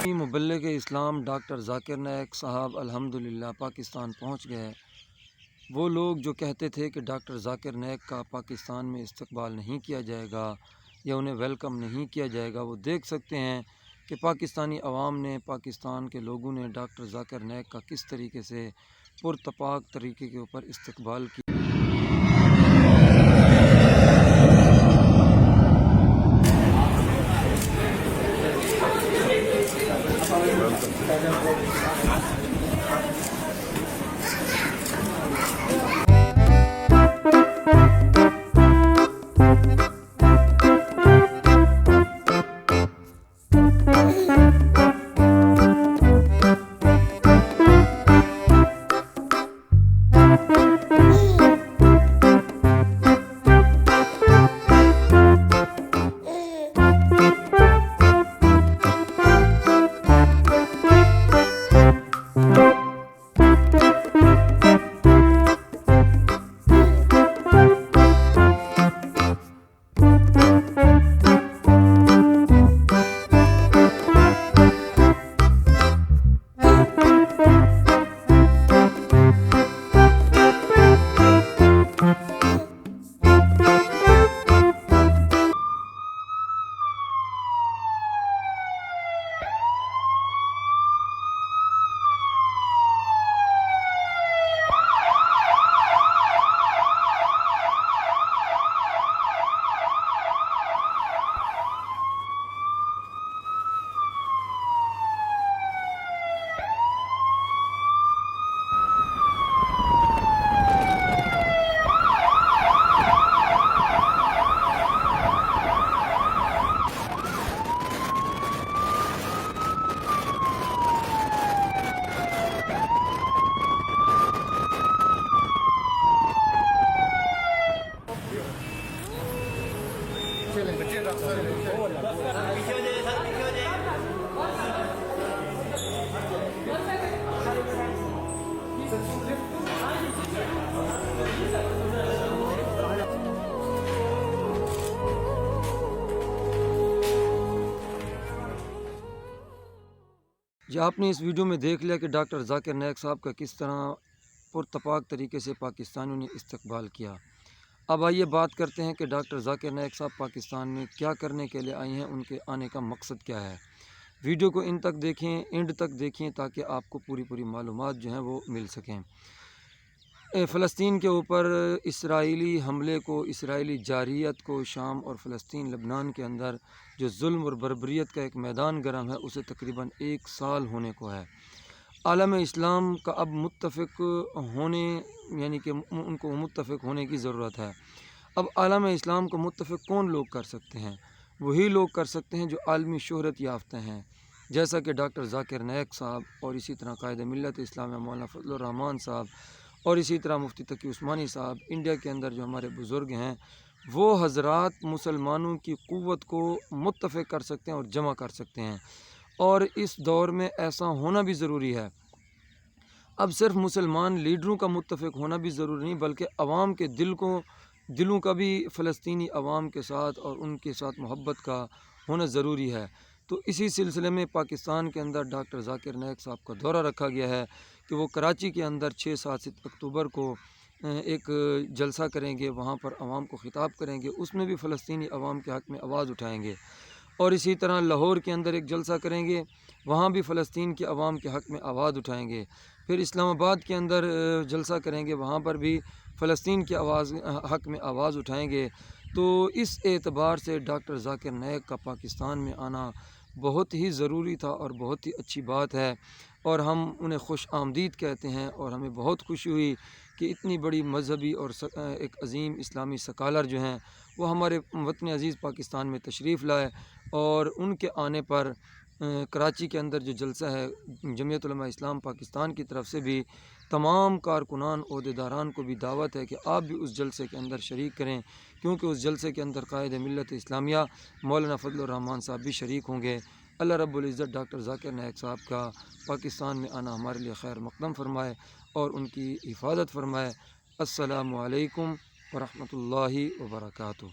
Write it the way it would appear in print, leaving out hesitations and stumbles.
مبلغ اسلام ڈاکٹر ذاکر نائک صاحب الحمدللہ پاکستان پہنچ گئے۔ وہ لوگ جو کہتے تھے کہ ڈاکٹر ذاکر نائک کا پاکستان میں استقبال نہیں کیا جائے گا یا انہیں ویلکم نہیں کیا جائے گا، وہ دیکھ سکتے ہیں کہ پاکستانی عوام نے، پاکستان کے لوگوں نے ڈاکٹر ذاکر نائک کا کس طریقے سے پرتپاک طریقے کے اوپر استقبال کیا۔ جی، آپ نے اس ویڈیو میں دیکھ لیا کہ ڈاکٹر ذاکر نائک صاحب کا کس طرح پرتپاک طریقے سے پاکستانیوں نے استقبال کیا۔ اب آئیے بات کرتے ہیں کہ ڈاکٹر ذاکر نائک صاحب پاکستان میں کیا کرنے کے لیے آئے ہیں، ان کے آنے کا مقصد کیا ہے۔ ویڈیو کو ان تک دیکھیں، اینڈ تک دیکھیں تاکہ آپ کو پوری معلومات جو ہیں وہ مل سکیں۔ فلسطین کے اوپر اسرائیلی حملے کو، اسرائیلی جارحیت کو، شام اور فلسطین لبنان کے اندر جو ظلم اور بربریت کا ایک میدان گرم ہے، اسے تقریباً 1 سال ہونے کو ہے۔ عالم اسلام کا اب متفق ہونے، یعنی کہ ان کو متفق ہونے کی ضرورت ہے۔ اب عالم اسلام کو متفق کون لوگ کر سکتے ہیں؟ وہی لوگ کر سکتے ہیں جو عالمی شہرت یافتہ ہیں، جیسا کہ ڈاکٹر ذاکر نائک صاحب اور اسی طرح قائد ملت اسلامیہ مولانا فضل الرحمان صاحب اور اسی طرح مفتی تقی عثمانی صاحب۔ انڈیا کے اندر جو ہمارے بزرگ ہیں، وہ حضرات مسلمانوں کی قوت کو متفق کر سکتے ہیں اور جمع کر سکتے ہیں، اور اس دور میں ایسا ہونا بھی ضروری ہے۔ اب صرف مسلمان لیڈروں کا متفق ہونا بھی ضروری نہیں، بلکہ عوام کے دلوں کا بھی فلسطینی عوام کے ساتھ اور ان کے ساتھ محبت کا ہونا ضروری ہے۔ تو اسی سلسلے میں پاکستان کے اندر ڈاکٹر ذاکر نائک صاحب کا دورہ رکھا گیا ہے کہ وہ کراچی کے اندر 6، 7 اکتوبر کو ایک جلسہ کریں گے، وہاں پر عوام کو خطاب کریں گے، اس میں بھی فلسطینی عوام کے حق میں آواز اٹھائیں گے، اور اسی طرح لاہور کے اندر ایک جلسہ کریں گے، وہاں بھی فلسطین کے عوام کے حق میں آواز اٹھائیں گے۔ پھر اسلام آباد کے اندر جلسہ کریں گے، وہاں پر بھی فلسطین کے حق میں آواز اٹھائیں گے۔ تو اس اعتبار سے ڈاکٹر ذاکر نائک کا پاکستان میں آنا بہت ہی ضروری تھا اور بہت ہی اچھی بات ہے، اور ہم انہیں خوش آمدید کہتے ہیں، اور ہمیں بہت خوشی ہوئی کہ اتنی بڑی مذہبی اور ایک عظیم اسلامی سکالر جو ہیں وہ ہمارے وطن عزیز پاکستان میں تشریف لائے، اور ان کے آنے پر کراچی کے اندر جو جلسہ ہے، جمعیت علماء اسلام پاکستان کی طرف سے بھی تمام کارکنان، عہدیداران کو بھی دعوت ہے کہ آپ بھی اس جلسے کے اندر شریک کریں، کیونکہ اس جلسے کے اندر قائد ملت اسلامیہ مولانا فضل الرحمان صاحب بھی شریک ہوں گے۔ اللہ رب العزت ڈاکٹر ذاکر نائک صاحب کا پاکستان میں آنا ہمارے لیے خیر مقدم فرمائے اور ان کی حفاظت فرمائے۔ السلام علیکم ورحمۃ اللہ وبرکاتہ۔